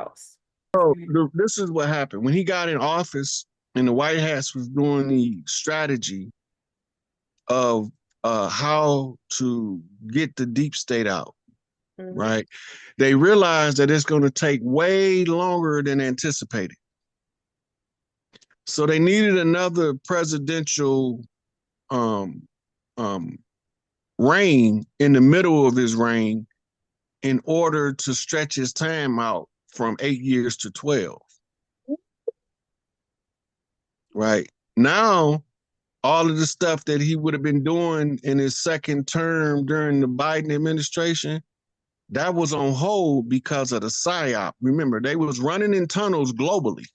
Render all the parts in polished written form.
house. So this is what happened. When he got in office and the White House was doing the strategy of how to get the deep state out, right? They realized that it's going to take way longer than anticipated. So they needed another presidential reign in the middle of his reign in order to stretch his time out from 8 years to 12. Right now, all of the stuff that he would have been doing in his second term during the Biden administration, that was on hold because of the PSYOP. Remember, they was running in tunnels globally.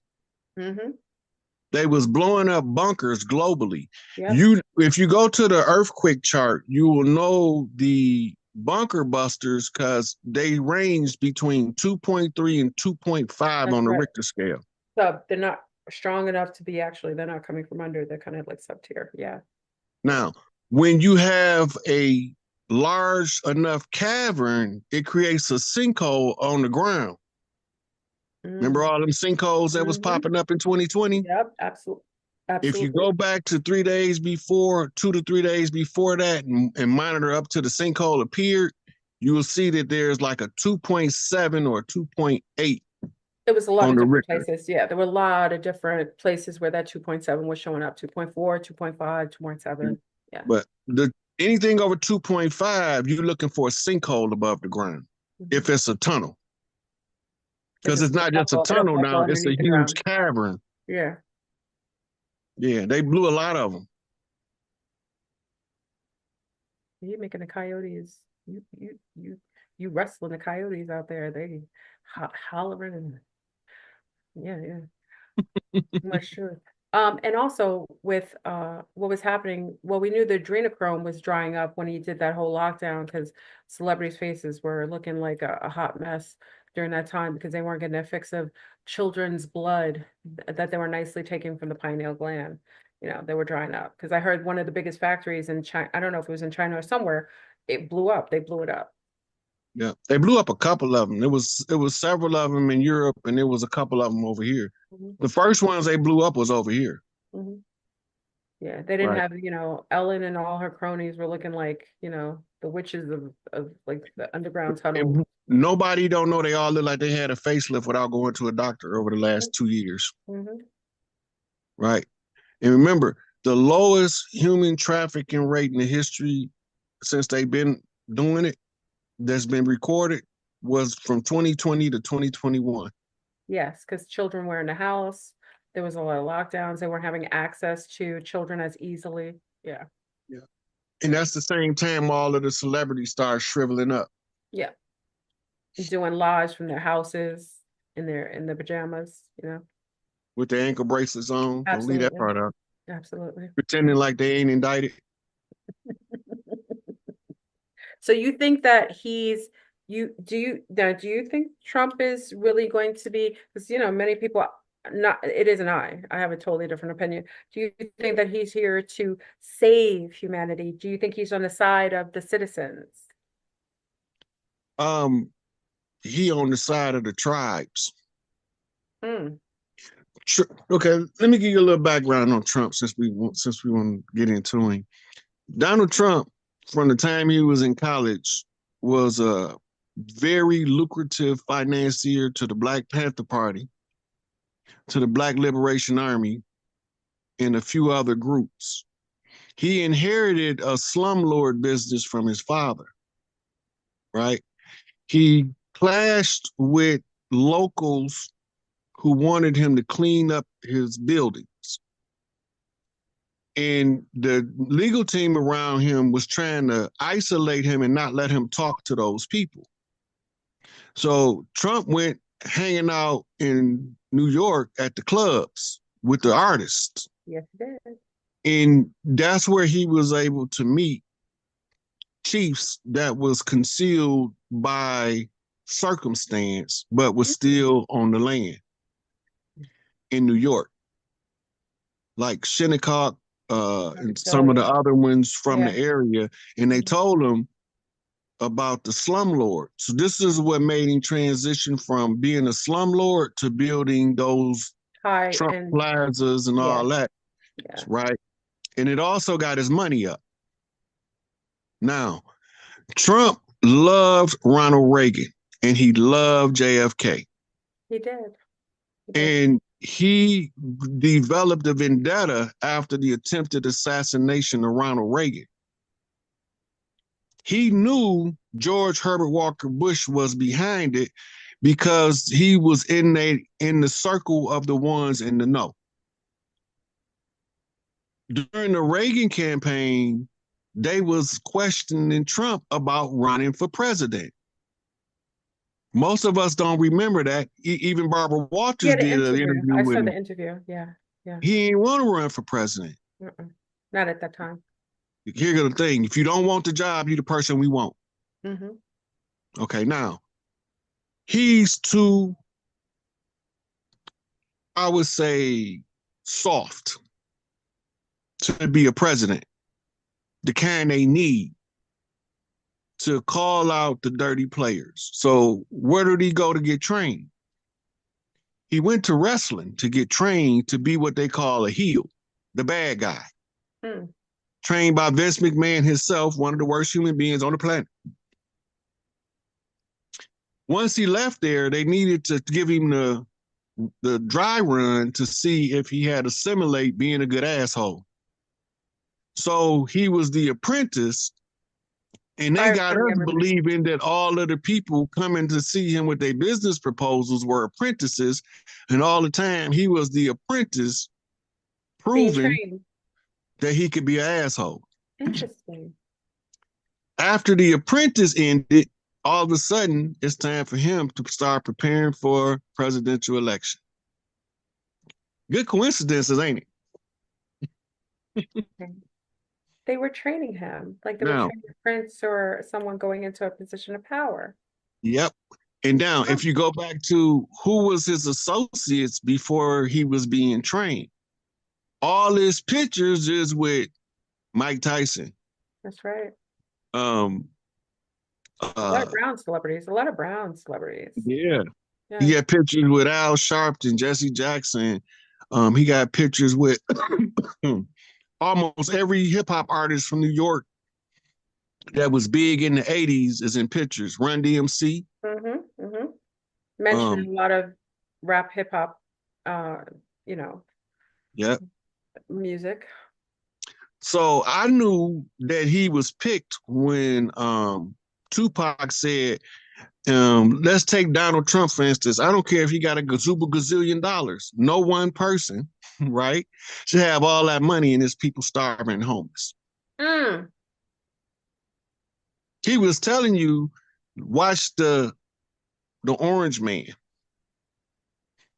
They was blowing up bunkers globally. Yep. If you go to the earthquake chart, you will know the bunker busters because they range between 2.3 and 2.5 on the Richter scale. So they're not strong enough to be they're not coming from under, they're kind of like sub tier. Yeah. Now, when you have a large enough cavern, it creates a sinkhole on the ground. Remember all them sinkholes that was popping up in 2020? Yep, absolutely. If you go back to 3 days before, 2 to 3 days before that, and monitor up to the sinkhole appeared, you will see that there's like a 2.7 or 2.8. It was a lot of different places. Yeah, there were a lot of different places where that 2.7 was showing up. 2.4, 2.5, 2.7. Yeah. But anything over 2.5, you're looking for a sinkhole above the ground. If it's a tunnel. Because it's not just a tunnel now, it's a huge cavern. Yeah. Yeah, they blew a lot of them. You're making the coyotes, you wrestling the coyotes out there. They hollering and yeah. Much sure. And also with what was happening, well, we knew the adrenochrome was drying up when he did that whole lockdown because celebrities' faces were looking like a hot mess during that time because they weren't getting a fix of children's blood that they were nicely taking from the pineal gland. They were drying up because I heard one of the biggest factories in China, I don't know if it was in China or somewhere, it blew up. They blew it up. Yeah, they blew up a couple of them. It was several of them in Europe, and there was a couple of them over here. The first ones they blew up was over here. Yeah, they didn't have, Ellen and all her cronies were looking like, the witches of like the underground tunnel. Nobody don't know they all look like they had a facelift without going to a doctor over the last 2 years. Right. And remember, the lowest human trafficking rate in the history since they've been doing it that's been recorded was from 2020 to 2021. Yes, because children were in the house. There was a lot of lockdowns. They weren't having access to children as easily. Yeah. Yeah. And that's the same time all of the celebrities start shriveling up. Yeah. Doing lives from their houses in the pajamas, With their ankle bracelets on. Absolutely. Don't leave that part out. Absolutely. Pretending like they ain't indicted. So you think that do you think Trump is really going to be, because many people, it isn't I have a totally different opinion. Do you think that he's here to save humanity? Do you think he's on the side of the citizens? He on the side of the tribes. Okay, let me give you a little background on Trump since we want to get into him. Donald Trump, from the time he was in college, was a very lucrative financier to the Black Panther Party, to the Black Liberation Army, and a few other groups. He inherited a slumlord business from his father, right? He clashed with locals who wanted him to clean up his buildings. And the legal team around him was trying to isolate him and not let him talk to those people. So Trump went hanging out in New York at the clubs with the artists. Yes, he did. And that's where he was able to meet chiefs that was concealed by circumstance, but was still on the land in New York. Like Shinnecock, and some of the other ones from the area. And they told him, about the slumlord. So this is what made him transition from being a slumlord to building those High Trump and plazas and yeah, all that, yeah. right? And it also got his money up. Now, Trump loved Ronald Reagan and he loved JFK. He did. He did. And he developed a vendetta after the attempted assassination of Ronald Reagan. He knew George Herbert Walker Bush was behind it because he was in the circle of the ones in the know. During the Reagan campaign, they was questioning Trump about running for president. Most of us don't remember that. Even Barbara Walters Yeah, the did an interview. interview I with saw the him. interview. Yeah, yeah. He didn't want to run for president. Not at that time. Here's the thing: if you don't want the job, you're the person we want. Mm-hmm. Okay, now he's too, I would say, soft to be a president, the kind they need to call out the dirty players. So where did he go to get trained? He went to wrestling to get trained to be what they call a heel, the bad guy. Mm. Trained by Vince McMahon himself, one of the worst human beings on the planet. Once he left there, they needed to give him the dry run to see if he had assimilate being a good asshole. So he was the apprentice, and they Fire got from us everybody. believing that all of the people coming to see him with their business proposals were apprentices, and all the time he was the apprentice Being proving trained. that he could be an asshole. Interesting. After the apprentice ended, all of a sudden it's time for him to start preparing for presidential election. Good coincidences, ain't it? Okay. They were training him, like they were Now, training a prince or someone going into a position of power. yep. And now, Oh, if you go back to who was his associates before he was being trained, all his pictures is with Mike Tyson. that's right. Um, A lot of uh, brown celebrities. A lot of brown celebrities. yeah, he Yeah. got pictures with Al Sharpton, Jesse Jackson. He got pictures with almost every hip hop artist from New York that was big in the '80s is in pictures. Run DMC. Mm-hmm. Mm-hmm. Mentioned Um, a lot of rap, hip hop, uh, you know, yeah. music. So I knew that he was picked when Tupac said, let's take Donald Trump, for instance. I don't care if he got a gazillion dollars. No one person, right, should have all that money and his people starving and homeless. Mm. He was telling you, watch the Orange Man.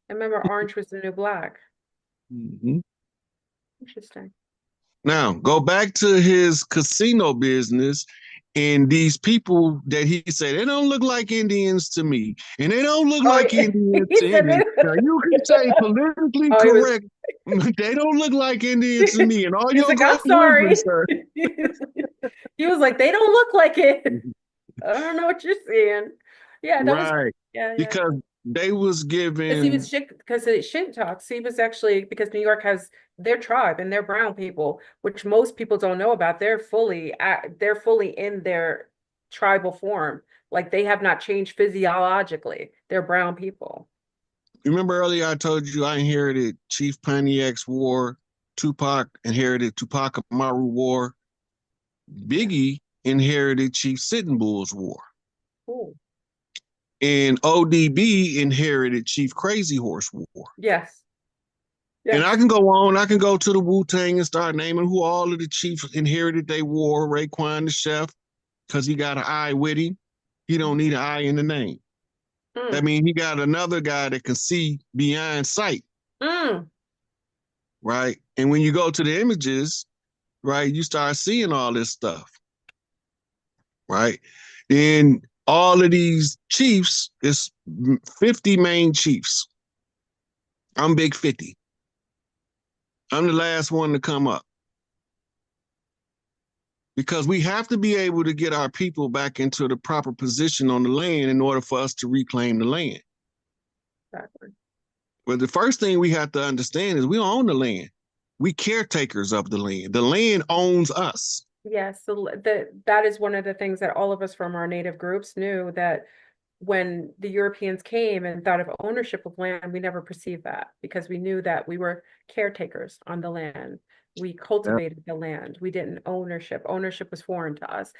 I remember Orange was the New Black. Mm-hmm. Interesting. Now, go back to his casino business and these people that he said, they don't look like Indians to me. And they don't look Oh, like Indians he to said Indians. Now, it. you can say politically Oh, he was. correct. They don't look like Indians to me. And all He's your like, I'm great wisdom, sorry. sir. He was like, they don't look like it. I don't know what you're saying. Yeah, that was. Right. Yeah, yeah. Because they was Because he was given, shit. Because it shit talks. He was actually because New York has their tribe and their brown people, which most people don't know about. They're fully in their tribal form. Like they have not changed physiologically. They're brown people. remember earlier I told you I inherited Chief Pontiac's War, Tupac inherited Tupac Amaru War, Yeah. Biggie inherited Chief Sitting Bull's War. Cool. And ODB inherited Chief Crazy Horse War. Yes. And I Yes. can go on, I can go to the Wu-Tang and start naming who all of the chiefs inherited they war. Raekwon the chef, because he got an eye with him. He don't need an eye in the name. That Mm. means he got another guy that can see beyond sight, Mm. right? And when you go to the images, right, you start seeing all this stuff, right? Then all of these chiefs is 50 main chiefs. I'm big 50. I'm the last one to come up. because we have to be able to get our people back into the proper position on the land in order for us to reclaim the land. Exactly. But the first thing we have to understand is we own the land. We caretakers of the land. The land owns us. Yes, so that is one of the things that all of us from our native groups knew, that when the Europeans came and thought of ownership of land, we never perceived that because we knew that we were caretakers on the land. We cultivated the land. We didn't ownership. Ownership was foreign to us.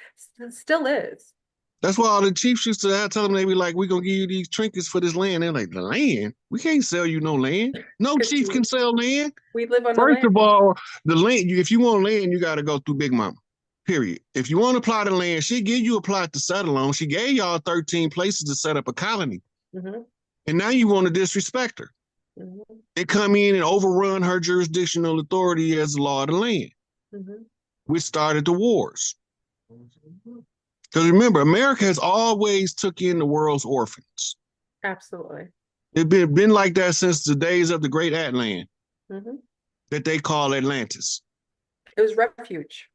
Still is. That's why all the chiefs used to tell them, they be like, we're going to give you these trinkets for this land. They're like, the land? We can't sell you no land. No Because chief can sell land. we live on the First land. of all, the land, if you want land, you got to go through Big Mama. Period. If you want to apply the land, she give you a plot to settle on. She gave y'all 13 places to set up a colony. Mm-hmm. And now you want to disrespect her. Mm-hmm. They come in and overrun her jurisdictional authority as the law of the land, Mm-hmm. which started the wars. Because remember, America has always took in the world's orphans. Absolutely. It's been like that since the days of the Great Atlan, Mm-hmm. that they call Atlantis. It was refuge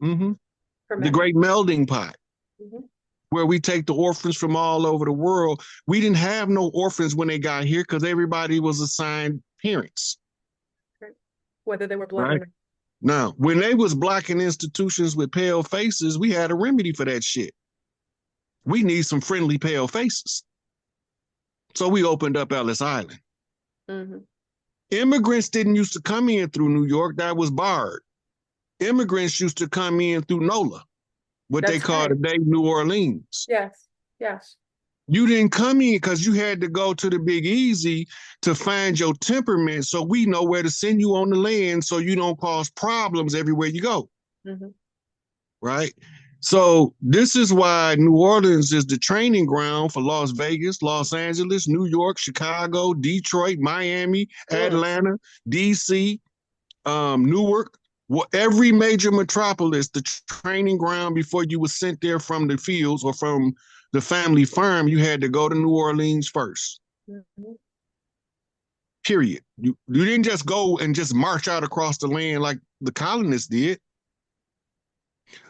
Mm-hmm. for The many. great melting pot, Mm-hmm. where we take the orphans from all over the world. We didn't have no orphans when they got here because everybody was assigned parents. Right. Whether they were blood Right. or not. Now, when they was blocking institutions with pale faces, we had a remedy for that shit. We need some friendly pale faces. So we opened up Ellis Island. Mm-hmm. Immigrants didn't used to come in through New York. That was barred. Immigrants used to come in through NOLA, what they That's call right. today New Orleans. Yes. Yes. You didn't come in because you had to go to the Big Easy to find your temperament, so we know where to send you on the land so you don't cause problems everywhere you go. Mm-hmm. Right? So this is why New Orleans is the training ground for Las Vegas, Los Angeles, New York, Chicago, Detroit, Miami, Atlanta, DC, Newark. Well, every major metropolis, the training ground before you were sent there from the fields or from the family farm, you had to go to New Orleans first. Mm-hmm. Period. You didn't just go and just march out across the land like the colonists did.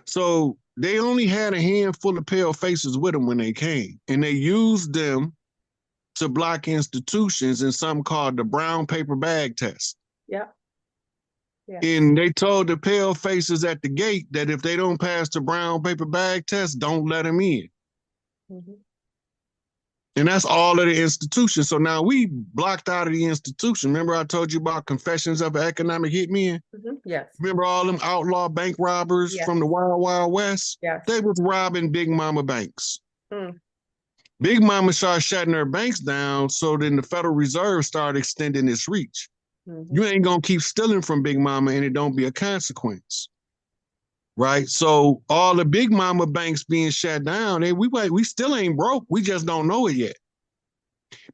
So they only had a handful of pale faces with them when they came, and they used them to block institutions in something called the brown paper bag test. Yeah. Yes. And they told the pale faces at the gate that if they don't pass the brown paper bag test, don't let them in. Mm-hmm. And that's all of the institutions. So now we blocked out of the institution. Remember I told you about Confessions of an Economic Hitman? Mm-hmm. Yes. Remember all them outlaw bank robbers Yes. from the Wild Wild West? Yes. They was robbing Big Mama banks. Mm. Big Mama started shutting her banks down, so then the Federal Reserve started extending its reach. Mm-hmm. You ain't gonna keep stealing from Big Mama and it don't be a consequence. Right? So all the Big Mama banks being shut down, we still ain't broke. We just don't know it yet.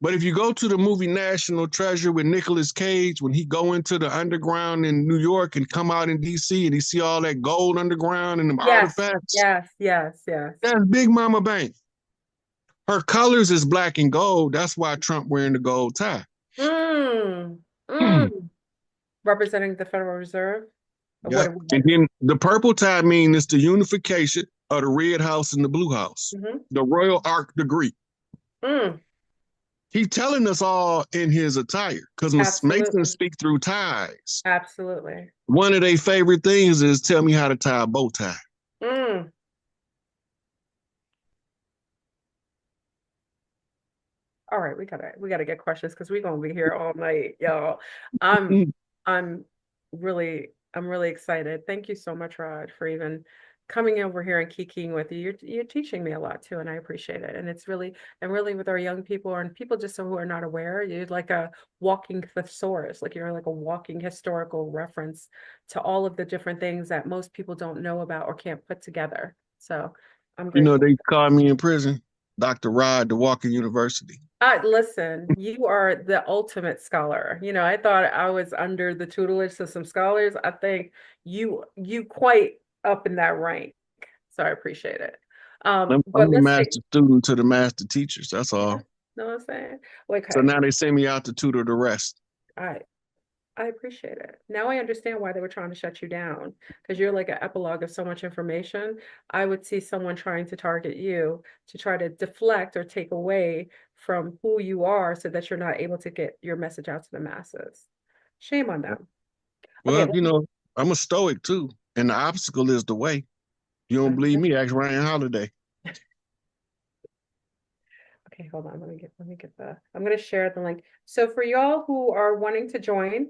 But if you go to the movie National Treasure with Nicolas Cage, when he go into the underground in New York and come out in DC and he see all that gold underground and them artifacts, Yes. that's Big Mama Bank. Her colors is black and gold. That's why Trump wearing the gold tie. Mm. Mm. Representing the Federal Reserve. Yep. And then the purple tie means it's the unification of the Red House and the Blue House, the Royal Arc Degree. Mm. He's telling us all in his attire because Masons speak through ties. Absolutely. One of their favorite things is tell me how to tie a bow tie. Mm. All right, we gotta get questions because we're gonna be here all night, y'all. I'm really excited. Thank you so much, Rod, for even coming over here and kikiing with you. You're teaching me a lot too, and I appreciate it. And it's really, and really with our young people and people just so who are not aware, you're like a walking thesaurus, like you're like a walking historical reference to all of the different things that most people don't know about or can't put together. So I'm You know, grateful. they call me in prison Dr. Rod, the Walking University. Listen, you are the ultimate scholar. You know, I thought I was under the tutelage of some scholars. I think you quite up in that rank. So I appreciate it. I'm But the let's master student to the master teachers. That's all. know what I'm saying? So Okay. now they send me out to tutor the rest. All right. I appreciate it. Now I understand why they were trying to shut you down, because you're like an epilogue of so much information. I would see someone trying to target you to try to deflect or take away from who you are so that you're not able to get your message out to the masses. Shame on them. Okay, Well, I'm a stoic too, and the obstacle is the way. You don't believe me? Ask Ryan Holiday. okay, hold on. Let me get I'm gonna share the link. So for y'all who are wanting to join,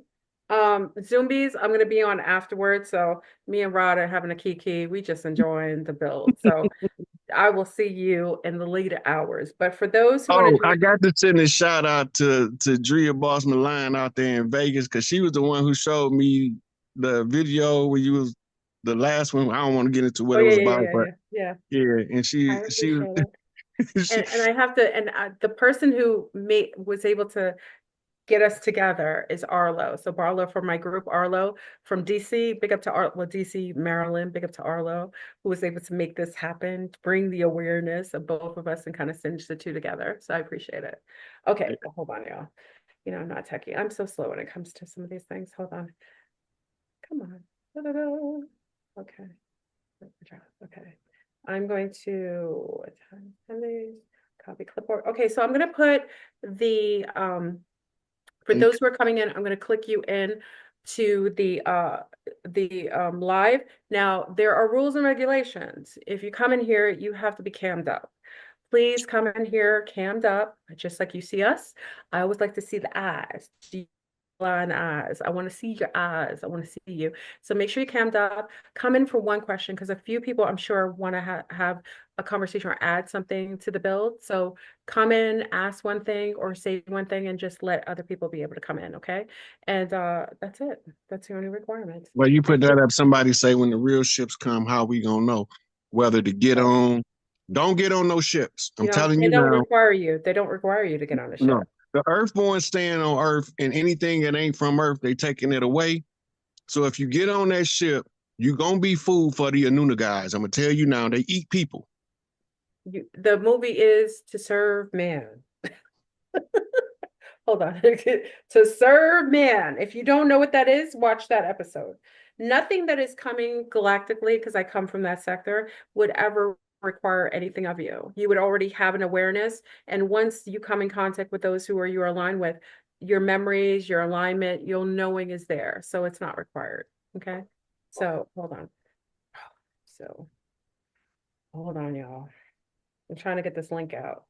Zumbies, I'm gonna be on afterwards. So me and Rod are having a kiki. We just enjoying the build. So I will see you in the later hours. But for those who want to Oh, join, I got to send a shout out to Drea Boss Milan out there in Vegas because she was the one who showed me the video where you was the last one. I don't want to get into oh what it yeah, was yeah, about, yeah, but yeah, yeah. yeah, and I she was appreciate it. she, And I have to, and the person who made was able to get us together is Arlo. So Barlow from my group, Arlo from DC, big up to DC, Maryland, big up to Arlo, who was able to make this happen, bring the awareness of both of us and kind of cinch the two together. So I appreciate it. Okay, well, hold on, y'all. I'm not techie. I'm so slow when it comes to some of these things. Hold on. Come on. Da-da-da. Okay. Okay. I'm going to attend copy clipboard. Okay, so I'm going to put the for those who are coming in, I'm going to click you in to the live. Now, there are rules and regulations. If you come in here, you have to be cammed up. Please come in here cammed up, just like you see us. I always like to see the eyes. Do you line eyes? I want to see your eyes. I want to see you. So make sure you cammed up. Come in for one question because a few people I'm sure want to have a conversation or add something to the build. So come in, ask one thing or say one thing and just let other people be able to come in, okay? And that's it. That's the only requirement. well, you put that up. Somebody say when the real ships come, how we gonna know whether to get Oh, on? Don't get on those ships. I'm telling they you don't now. require you. They don't require you to get on the No, ship. the Earthborn staying on Earth, and anything that ain't from Earth, they taking it away. So if you get on that ship, you gonna be food for the Anuna guys. I'm gonna tell you now, they eat people. The movie is To Serve Man. Hold on. To serve man. If you don't know what that is, watch that episode. Nothing that is coming galactically, because I come from that sector, would ever require anything of you. You would already have an awareness. And once you come in contact with those who are you are aligned with, your memories, your alignment, your knowing is there. So it's not required. Okay. So hold on. So hold on, y'all. I'm trying to get this link out.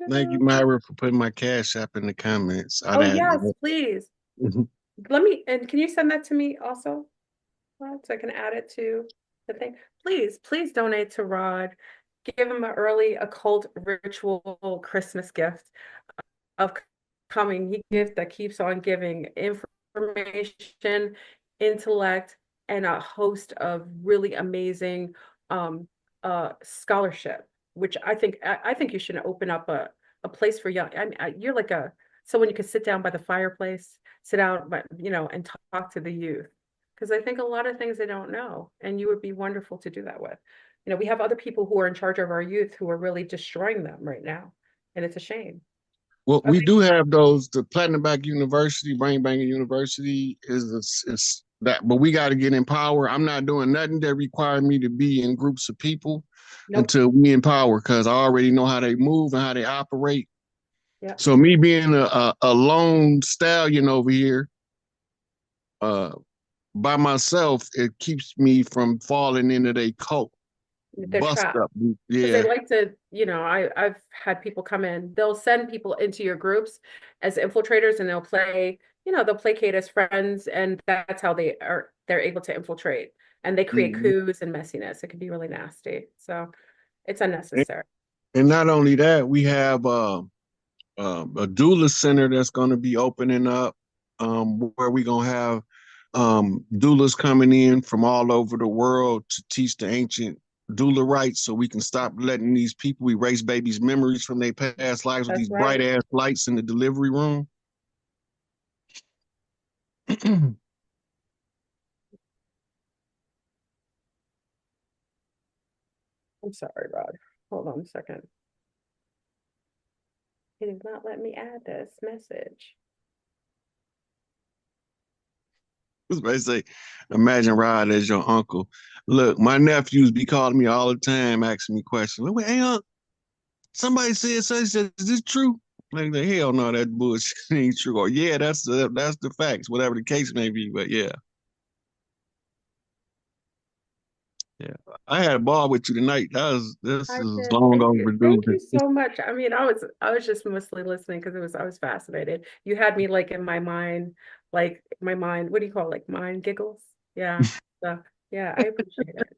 Thank you, Myra, for putting my cash app in the comments. I'd Oh, add yes, please. that. And can you send that to me also? Rod, so I can add it to the thing. Please donate to Rod. Give him an early occult ritual Christmas gift of coming. He gift that keeps on giving information, intellect, and a host of really amazing scholarship, which I think you should open up a place for young. I mean, you're like someone you could sit down by the fireplace, sit down, but and talk to the youth. Because I think a lot of things they don't know, and you would be wonderful to do that with. We have other people who are in charge of our youth who are really destroying them right now, and it's a shame. Well, we Okay. do have those. The Platinum Back University, Brain Banging University is that, but we got to get in power. I'm not doing nothing that require me to be in groups of people Nope. until we in power because I already know how they move and how they operate. Yeah. So me being a lone stallion over here, uh, by myself, it keeps me from falling into their cult. They're Bust trapped up. because they Yeah. like to, I've had people come in, they'll send people into your groups as infiltrators and they'll placate as friends, and that's how they're able to infiltrate. And they create Mhm. coups and messiness. It can be really nasty. So it's unnecessary. And not only that, we have a doula center that's going to be opening up, where we're going to have doulas coming in from all over the world to teach the ancient doula rites so we can stop letting these people erase babies' memories from their past lives with That's these bright right. ass lights in the delivery room. I'm sorry, Rod. Hold on a second. It did not let me add this message. Somebody say, imagine Rod as your uncle. Look, my nephews be calling me all the time, asking me questions. Like, hey, uncle, somebody said such, is this true? Like, the hell no, that bullshit ain't true. Or yeah, that's the facts, whatever the case may be. But yeah, yeah. I had a ball with you tonight. This I is did. long Thank you. overdue. Thank you so much. I mean, I was just mostly listening because I was fascinated. You had me like in my mind, what do you call it? Like mind giggles? Yeah. So yeah, I appreciate it.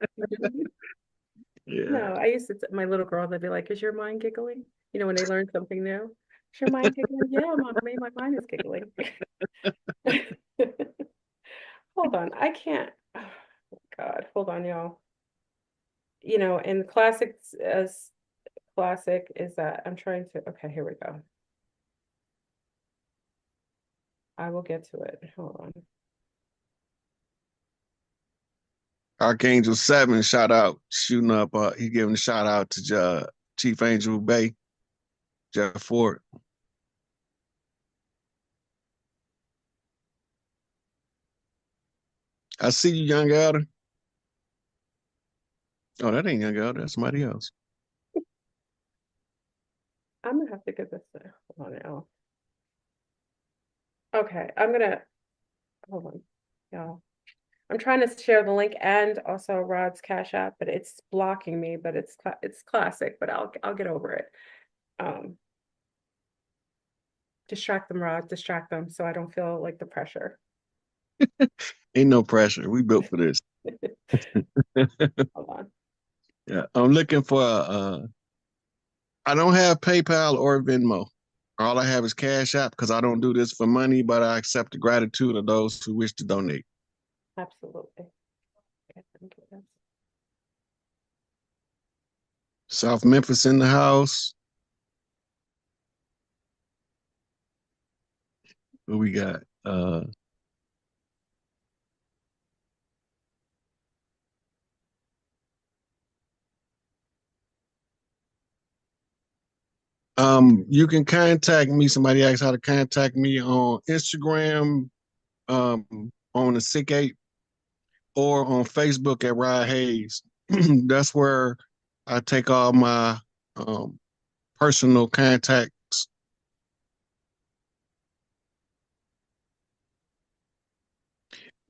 No, Yeah. I used to my little girl, they'd be like, is your mind giggling? You know, when they learn something new. Is your mind giggling? Yeah, mommy, my mind is giggling. Hold on, I can't. Oh, God, hold on, y'all. You know, and classics as classic is that I'm trying to, okay, here we go. I will get to it. Hold on. Archangel 7, shout out, shooting up. He giving a shout out to Chief Angel Bay, Jeff Ford. I see you, young elder. Oh, that ain't young elder. That's somebody else. I'm gonna have to get this. Hold on, y'all. Okay, I'm gonna hold on, y'all. I'm trying to share the link and also Rod's Cash App, but it's blocking me. But it's classic. But I'll get over it. Um, distract them, Rod. Distract them, so I don't feel like the pressure. Ain't no pressure. We built for this. Hold on. Yeah, I'm looking for. I don't have PayPal or Venmo. All I have is Cash App because I don't do this for money, but I accept the gratitude of those who wish to donate. Absolutely. Okay, thank you. South Memphis in the house. What we got? You can contact me. Somebody asked how to contact me on Instagram, on the SikApe, or on Facebook at Rod Hayes. That's where I take all my um, personal contacts.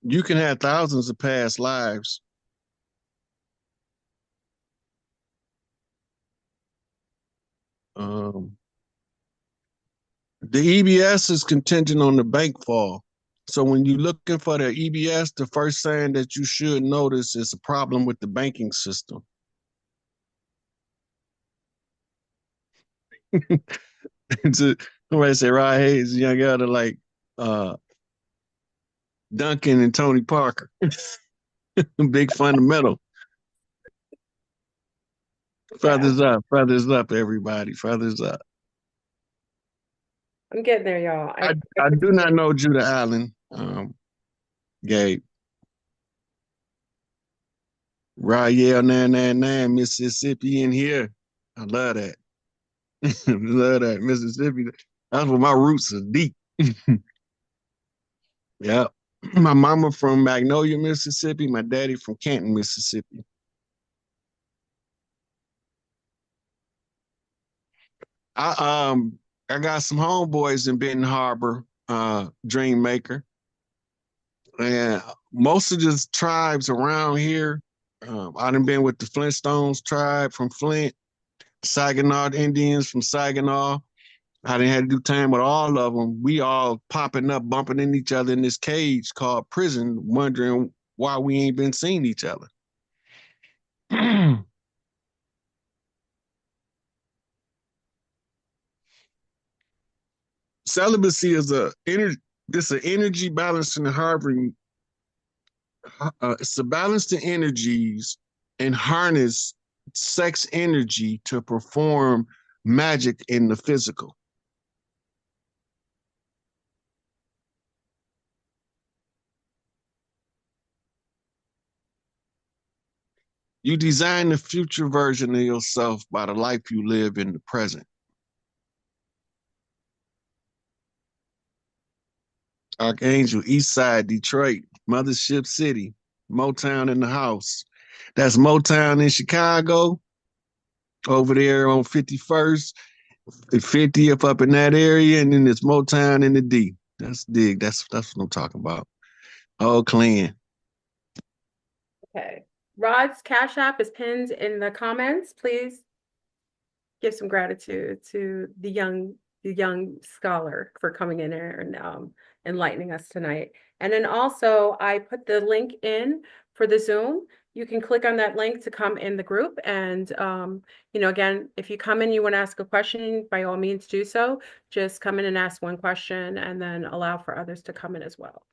You can have thousands of past lives. Um, the EBS is contingent on the bank fall. So when you're looking for the EBS, the first sign that you should notice is a problem with the banking system. Somebody say Rod Hayes, young elder like uh, Duncan and Tony Parker. Big fundamental. Yeah, Feathers up, everybody. Feathers up. I'm getting there, y'all. I I put do the not link. know Judah Allen, Gabe. Royale 999, Mississippi in here. I love that. Love that. Mississippi. That's where my roots are deep. Yeah. My mama from Magnolia, Mississippi. My daddy from Canton, Mississippi. I I got some homeboys in Benton Harbor, Dream Maker. And most of the tribes around here, I done been with the Flintstones tribe from Flint, Saginaw Indians from Saginaw. I didn't have to do time with all of them. We all popping up, bumping in each other in this cage called prison, wondering why we ain't been seeing each other. Celibacy is it's an energy balance and harboring. It's to balance the energies and harness sex energy to perform magic in the physical. You design the future version of yourself by the life you live in the present. Archangel, East Side, Detroit. Mothership City, Motown in the house. That's Motown in Chicago, over there on 51st, 50th up in that area, and then it's Motown in the D. That's dig. That's what I'm talking about. All clan. Okay. Rod's Cash App is pinned in the comments. Please give some gratitude to the young scholar for coming in here and enlightening us tonight. And then also I put the link in for the Zoom. You can click on that link to come in the group. And you know, again, if you come in, you want to ask a question, by all means do so. Just come in and ask one question and then allow for others to come in as well.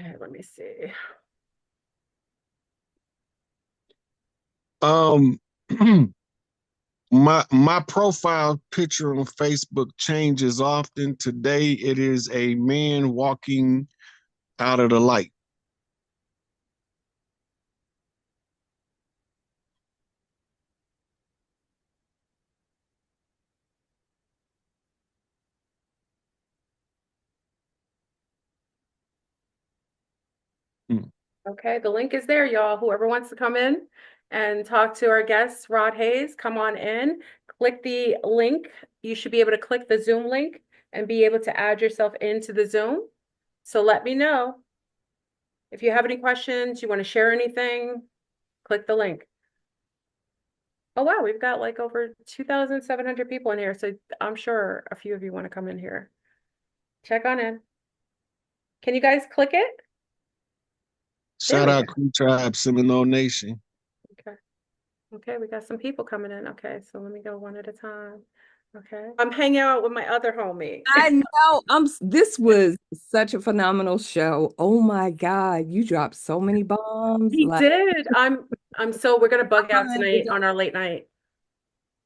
Okay, let me see. My profile picture on Facebook changes often. Today it is a man walking out of the light. Okay, the link is there, y'all. Whoever wants to come in and talk to our guest, Rod Hayes, come on in. Click the link. You should be able to click the Zoom link and be able to add yourself into the Zoom. So let me know. If you have any questions, you want to share anything, click the link. Oh, wow, we've got like over 2,700 people in here. So I'm sure a few of you want to come in here. Check on in. Can you guys click it? Shout out Crew Tribe, Seminole Nation. Okay. Okay, we got some people coming in. Okay, so let me go one at a time. Okay. I'm hanging out with my other homie. I know. This was such a phenomenal show. Oh my God, you dropped so many bombs. He did. We're gonna bug out tonight on our late night.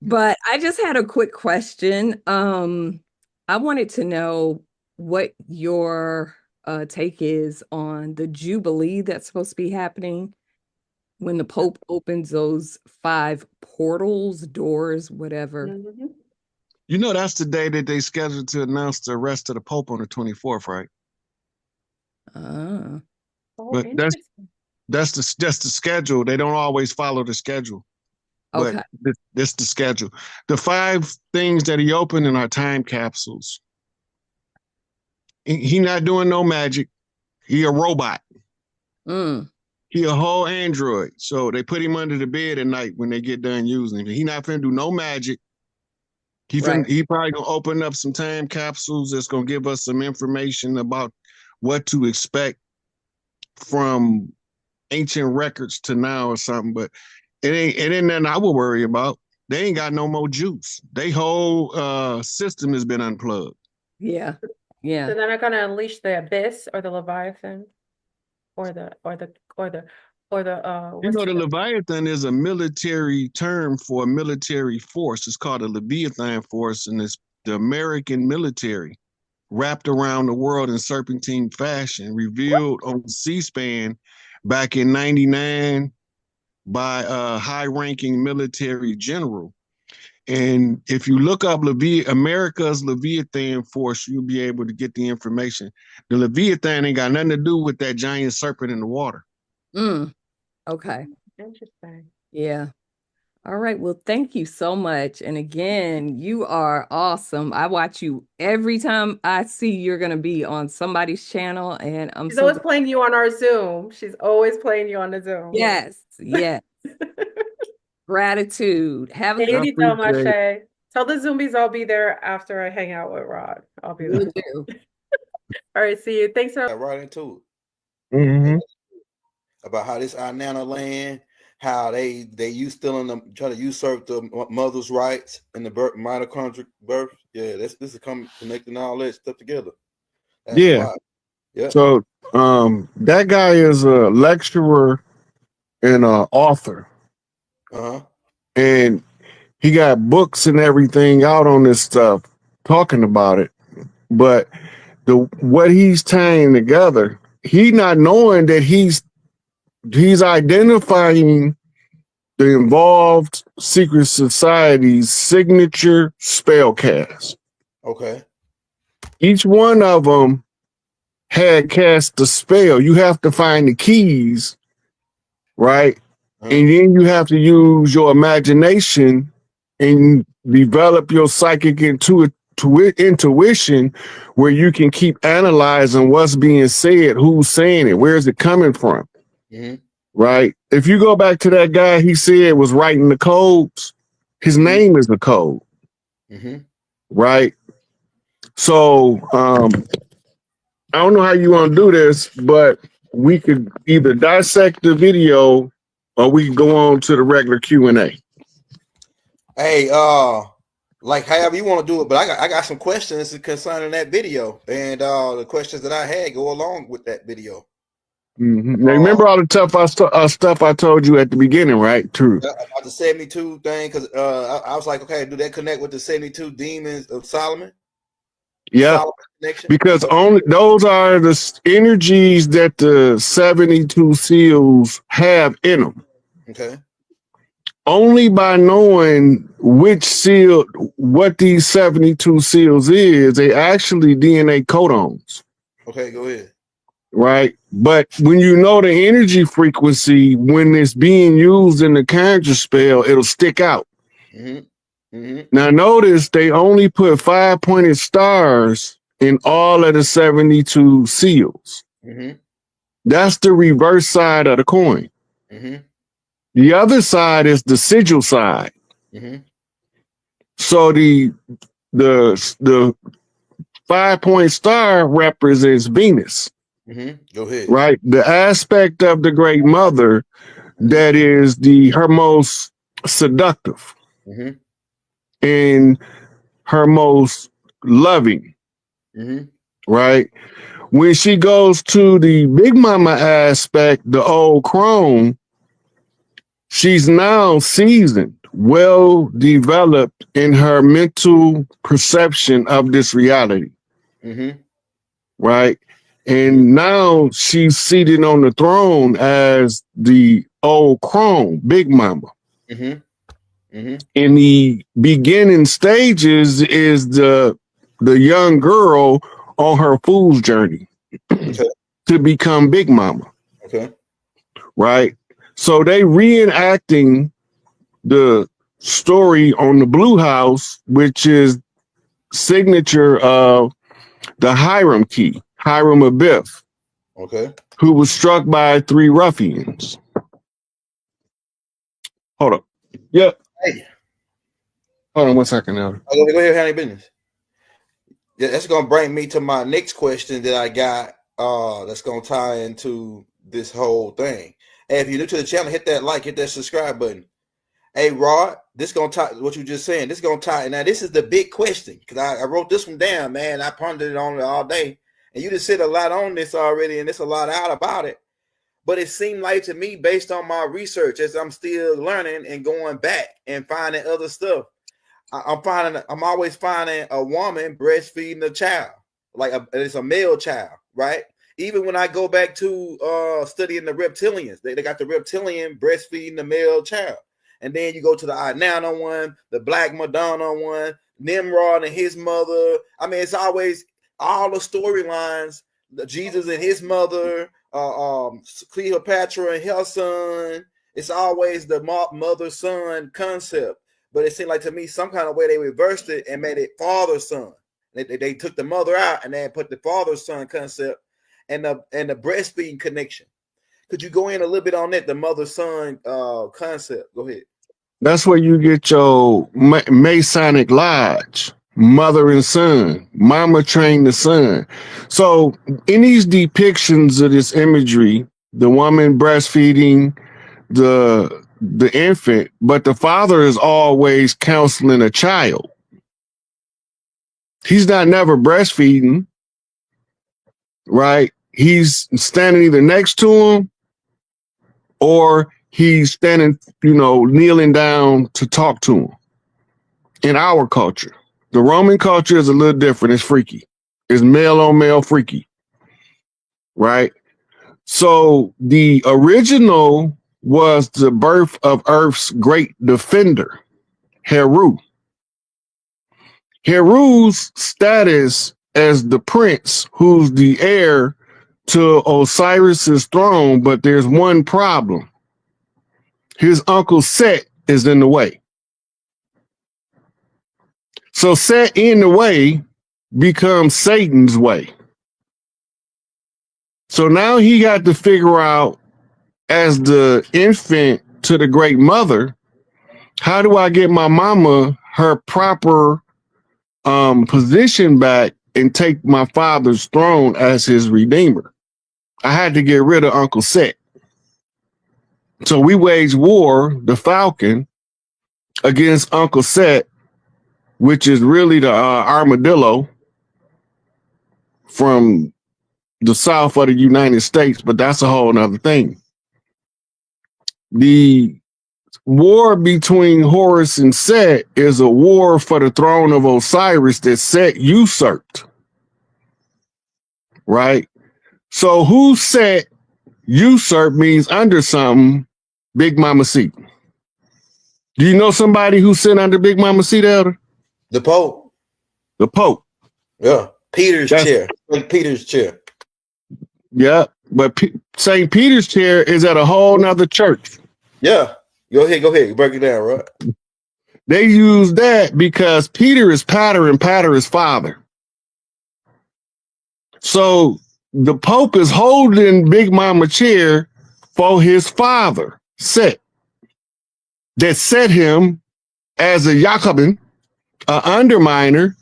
But I just had a quick question. I wanted to know what your take is on the Jubilee that's supposed to be happening when the Pope opens those 5 portals, doors, whatever. Mm-hmm. You know, that's the day that they scheduled to announce the arrest of the Pope on the 24th, right? Oh, but that's the schedule. They don't always follow the schedule. Okay. But this the schedule. The 5 things that he opened in are time capsules. He not doing no magic. He a robot. He a whole android. So they put him under the bed at night when they get done using him. He not finna do no magic. He probably gonna open up some time capsules that's gonna give us some information about what to expect from ancient records to now or something. But it ain't nothing I would worry about. They ain't got no more juice. They whole system has been unplugged. Yeah. So they're not gonna unleash the abyss or the Leviathan or the you know, the Leviathan is a military term for a military force. It's called a Leviathan force, and it's the American military wrapped around the world in serpentine fashion, revealed on C-SPAN back in '99 by a high-ranking military general. And if you look up America's Leviathan force, you'll be able to get the information. The Leviathan ain't got nothing to do with that giant serpent in the water. Okay. Interesting. Yeah. All right. Well, thank you so much. And again, you are awesome. I watch you every time I see you're going to be on somebody's channel. And She's always playing you on our Zoom. She's always playing you on the Zoom. Yes. Yes. Gratitude. Have a good day. Tell the Zoomies I'll be there after I hang out with Rod. I'll be there. All right. See you. Thanks for right into it. About how this our Nana land, how they try to usurp the mother's rights in the mitochondrial birth. Yeah, this is connecting all that stuff together. That's wild. Yeah. So that guy is a lecturer and an author. And he got books and everything out on this stuff, talking about it. But what he's tying together, he not knowing that he's identifying the involved secret society's signature spell cast. Okay. Each one of them had cast the spell. You have to find the keys, right? And then you have to use your imagination and develop your psychic intuition where you can keep analyzing what's being said, who's saying it, where's it coming from, right? If you go back to that guy he said was writing the codes, his name is the code, right? So I don't know how you want to do this, but we could either dissect the video or we can go on to the regular Q&A. Hey, like however you want to do it, but I got some questions concerning that video, and the questions that I had go along with that video. Now, remember all the tough stuff I told you at the beginning, right? True. About the 72 thing, because I was like, okay, do that connect with the 72 demons of Solomon? Yeah, because only those are the energies that the 72 seals have in them. Okay. Only by knowing which seal, what these 72 seals is, they actually DNA codons. Okay, go ahead. Right. But when you know the energy frequency, when it's being used in the conjure spell, it'll stick out. Now notice they only put 5-pointed stars in all of the 72 seals. That's the reverse side of the coin. The other side is the sigil side. So the 5-point star represents Venus. Go ahead. Right, the aspect of the Great Mother that is her most seductive and her most loving. Right, when she goes to the Big Mama aspect, the old crone, she's now seasoned, well developed in her mental perception of this reality. Right. And now she's seated on the throne as the old crone, Big Mama. In the beginning stages is the young girl on her fool's journey to become Big Mama. Right. So they reenacting the story on the Blue House, which is signature of the Hiram key. Hiram Abiff, who was struck by 3 ruffians. Hold up. Yep. Hey. Hold on 1 second now. Go ahead, handle your business. Yeah, that's gonna bring me to my next question that I got. That's gonna tie into this whole thing. Hey, if you're new to the channel, hit that like, hit that subscribe button. Hey, Rod, this gonna tie what you just saying. This gonna tie. Now, this is the big question because I wrote this one down, man. I pondered on it all day. And you just said a lot on this already, and there's a lot out about it. But it seemed like to me, based on my research, as I'm still learning and going back and finding other stuff, I'm always finding a woman breastfeeding a child, like it's a male child, right? Even when I go back to studying the reptilians, they got the reptilian breastfeeding the male child. And then you go to the Inanna one, the Black Madonna one, Nimrod and his mother. I mean, it's always all the storylines, Jesus and his mother, Cleopatra and her son. It's always the mother-son concept. But it seemed like to me some kind of way they reversed it and made it father-son. They took the mother out and then put the father-son concept and the breastfeeding connection. Could you go in a little bit on that, the mother-son concept? Go ahead. That's where you get your Masonic Lodge. Mother and son, mama trained the son. So in these depictions of this imagery, the woman breastfeeding the infant, but the father is always counseling a child. He's not never breastfeeding, right? He's standing either next to him or he's standing, kneeling down to talk to him. In our culture. The Roman culture is a little different. It's freaky. It's male on male freaky. Right? So the original was the birth of Earth's great defender, Heru. Heru's status as the prince who's the heir to Osiris's throne, but there's one problem. His uncle Set is in the way. So Set in the way becomes Satan's way. So now he got to figure out, as the infant to the great mother, how do I get my mama her proper position back and take my father's throne as his redeemer? I had to get rid of Uncle Set. So we waged war, the Falcon, against Uncle Set, which is really the armadillo from the south of the United States, but that's a whole nother thing. The war between Horus and Set is a war for the throne of Osiris that Set usurped. Right? So who Set usurped means under something, Big Mama Seat. Do you know somebody who sit under Big Mama Seat, Elder? The Pope. The Pope. Yeah. Peter's chair. St. Peter's chair. Yeah, but St. Peter's chair is at a whole nother church. Yeah. Go ahead. Break it down, right? They use that because Peter is Pater and Pater is Father. So the Pope is holding Big Mama chair for his father, Set, that set him as a Jacobin, an underminer,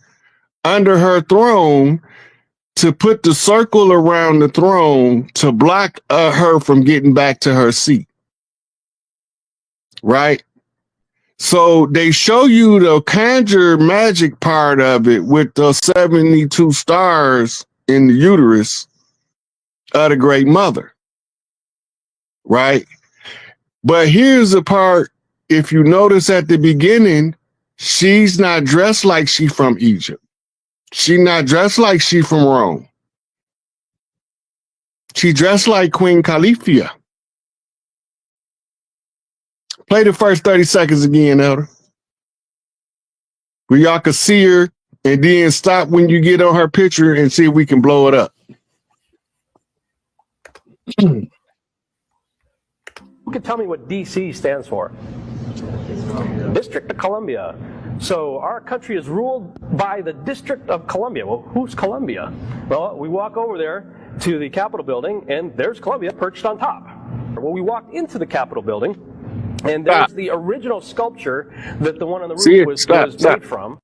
under her throne to put the circle around the throne to block her from getting back to her seat. Right? So they show you the conjure magic part of it with the 72 stars in the uterus of the Great Mother. Right? But here's the part, if you notice at the beginning, she's not dressed like she from Egypt. She's not dressed like she from Rome. She dressed like Queen Califia. Play the first 30 seconds again, Elder. Where y'all can see her and then stop when you get on her picture and see if we can blow it up. Who can tell me what DC stands for? District of Columbia. So our country is ruled by the District of Columbia. Well, who's Columbia? Well, we walk over there to the Capitol building, and there's Columbia perched on top. Well, we walked into the Capitol building, and there's the original sculpture that the one on the roof was made from.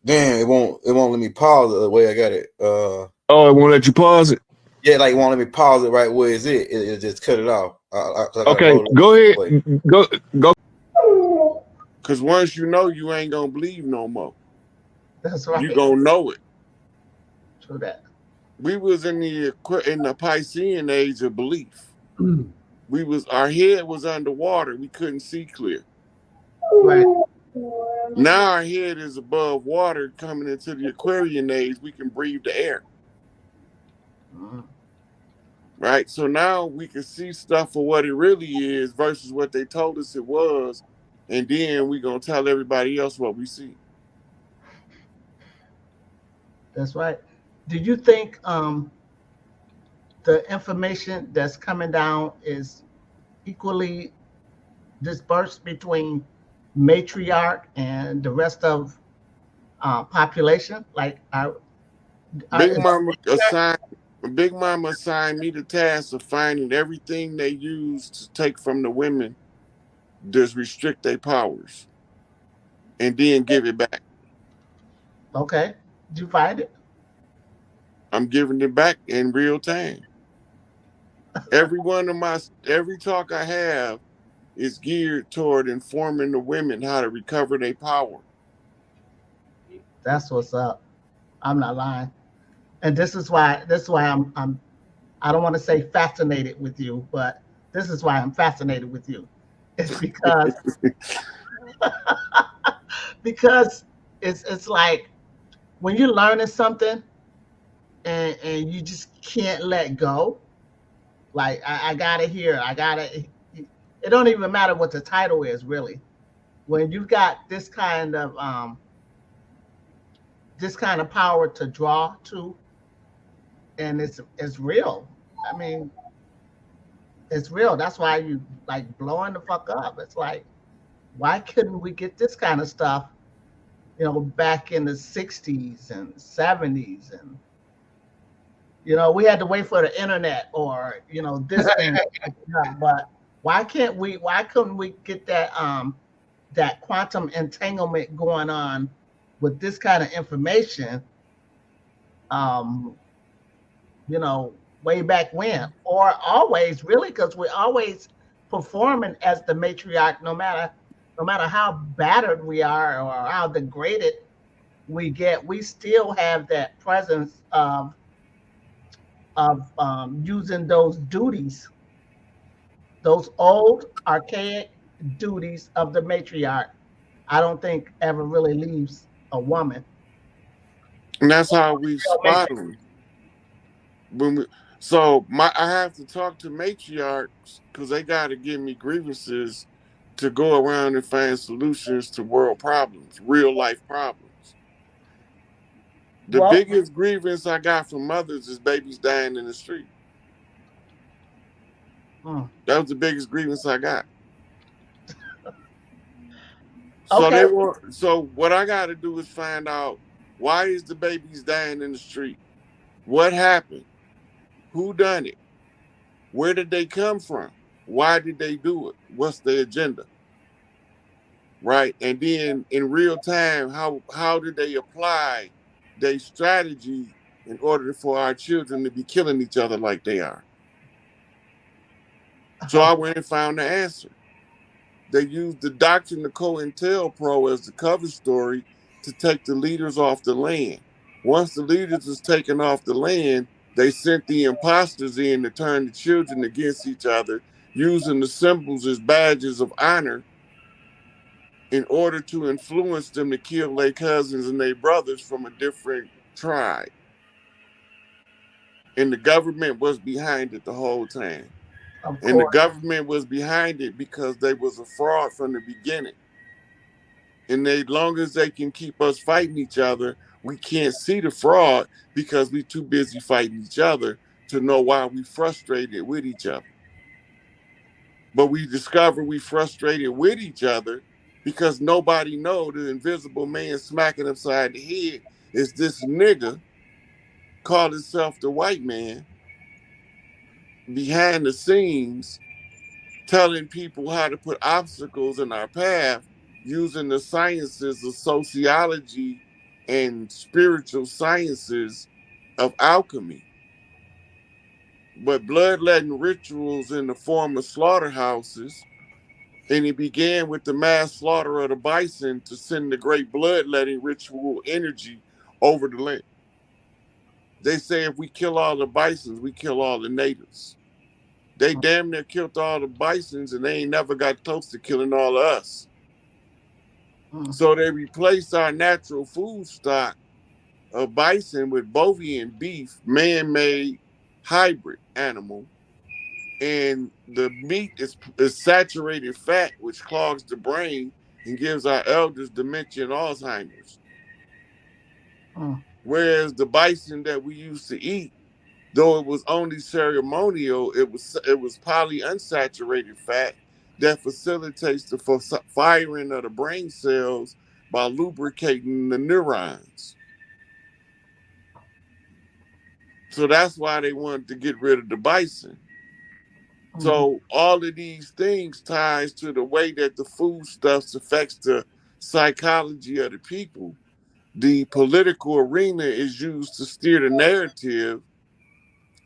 Damn, it won't let me pause it the way I got it. Oh, it won't let you pause it? Yeah, like it won't let me pause it right where it just cut it off. Okay, go ahead. Go. Because once you know, you ain't going to believe no more. That's right. You going to know it. True that. We was in the Piscean age of belief. Our head was underwater. We couldn't see clear. Right. Now our head is above water, coming into the Aquarian age. We can breathe the air. Right? So now we can see stuff for what it really is versus what they told us it was. And then we're going to tell everybody else what we see. That's right. Do you think the information that's coming down is equally dispersed between matriarch and the rest of population? Like, Big Mama assigned me the task of finding everything they use to take from the women, just restrict their powers, and then give it back. Okay. Did you find it? I'm giving it back in real time. Every talk I have is geared toward informing the women how to recover their power. That's what's up. I'm not lying. And this is why I'm I don't want to say fascinated with you, but this is why I'm fascinated with you. It's because because it's like when you're learning something and you just can't let go. Like I gotta hear, it don't even matter what the title is really. When you've got this kind of this kind of power to draw to, and it's real. I mean, it's real. That's why you like blowing the fuck up. It's like, why couldn't we get this kind of stuff, you know, back in the 60s and 70s? And, you know, we had to wait for the internet or, you know, this thing. But why couldn't we get that that quantum entanglement going on with this kind of information, you know, way back when, or always, really, because we're always performing as the matriarch, no matter how battered we are or how degraded we get, we still have that presence of using those duties, those old archaic duties of the matriarch. I don't think ever really leaves a woman. And that's how we spot them. I have to talk to matriarchs because they got to give me grievances to go around and find solutions to world problems, real life problems. The biggest grievance I got from mothers is babies dying in the street. That was the biggest grievance I got. So what I got to do is find out, why is the babies dying in the street? What happened? Who done it? Where did they come from? Why did they do it? What's their agenda? Right? And then in real time, how did they apply their strategy in order for our children to be killing each other like they are? So I went and found the answer. They used the doctrine of COINTELPRO as the cover story to take the leaders off the land. Once the leaders was taken off the land, they sent the imposters in to turn the children against each other, using the symbols as badges of honor in order to influence them to kill their cousins and their brothers from a different tribe. And the government was behind it the whole time. And the government was behind it because they was a fraud from the beginning. And as long as they can keep us fighting each other, we can't see the fraud because we're too busy fighting each other to know why we frustrated with each other. But we discover we frustrated with each other because nobody know the invisible man smacking upside the head is this nigga called himself the white man behind the scenes telling people how to put obstacles in our path using the sciences of sociology and spiritual sciences of alchemy. But bloodletting rituals in the form of slaughterhouses, and it began with the mass slaughter of the bison to send the great bloodletting ritual energy over the land. They say if we kill all the bisons, we kill all the natives. They damn near killed all the bisons and they ain't never got close to killing all of us. So they replaced our natural food stock of bison with bovine beef, man-made hybrid animal. And the meat is saturated fat, which clogs the brain and gives our elders dementia and Alzheimer's. Whereas the bison that we used to eat, though it was only ceremonial, it was polyunsaturated fat that facilitates the firing of the brain cells by lubricating the neurons. So that's why they wanted to get rid of the bison. So all of these things ties to the way that the foodstuffs affects the psychology of the people. The political arena is used to steer the narrative,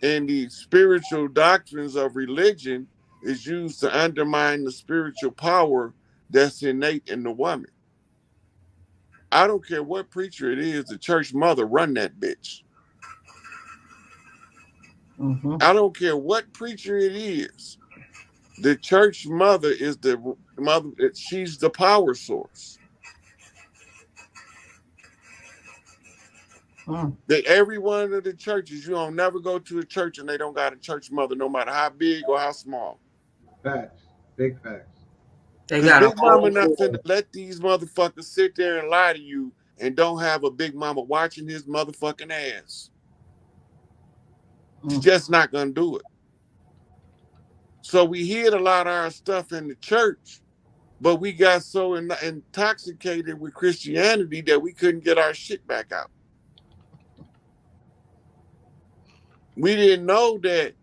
and the spiritual doctrines of religion is used to undermine the spiritual power that's innate in the woman. I don't care what preacher it is, the church mother run that bitch. I don't care what preacher it is. The church mother is the mother, she's the power source. Every one of the churches, you don't never go to a church and they don't got a church mother, no matter how big or how small. Facts. Big facts. They got Big Mama not finna let these motherfuckers sit there and lie to you and don't have a big mama watching his motherfucking ass. She's just not gonna do it. So we hid a lot of our stuff in the church, but we got so intoxicated with Christianity that we couldn't get our shit back out. We didn't know that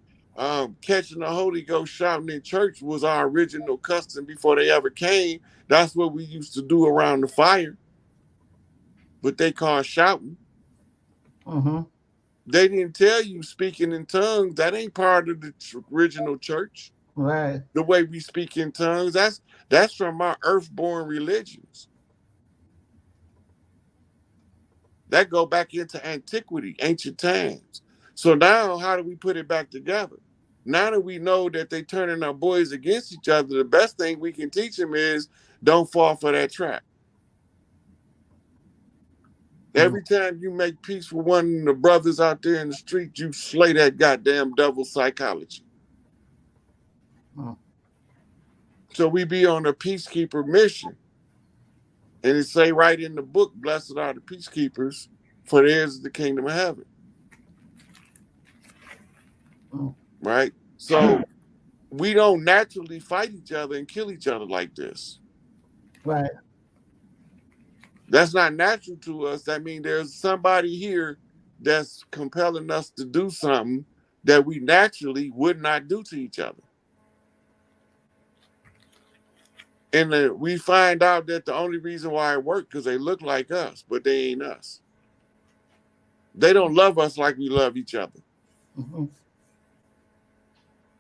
catching the Holy Ghost shouting in church was our original custom before they ever came. That's what we used to do around the fire. But they call shouting. They didn't tell you speaking in tongues. That ain't part of the original church. Right. The way we speak in tongues, that's from our earthborn religions. That go back into antiquity, ancient times. So now, how do we put it back together? Now that we know that they turning our boys against each other, the best thing we can teach them is don't fall for that trap. Every time you make peace with one of the brothers out there in the street, you slay that goddamn devil psychology. So we be on a peacekeeper mission. And it say right in the book, blessed are the peacekeepers, for theirs is the kingdom of heaven. Right? So we don't naturally fight each other and kill each other like this. Right. That's not natural to us. That means there's somebody here that's compelling us to do something that we naturally would not do to each other. And we find out that the only reason why it worked because they look like us, but they ain't us. They don't love us like we love each other.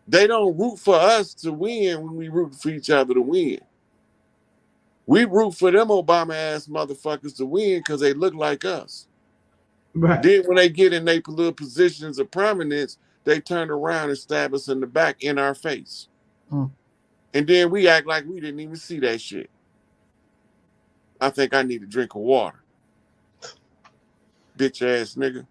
They don't root for us to win when we root for each other to win. We root for them Obama-ass motherfuckers to win because they look like us. Right. Then when they get in their political positions of prominence, they turn around and stab us in the back in our face. And then we act like we didn't even see that shit. I think I need a drink of water. Bitch ass nigga.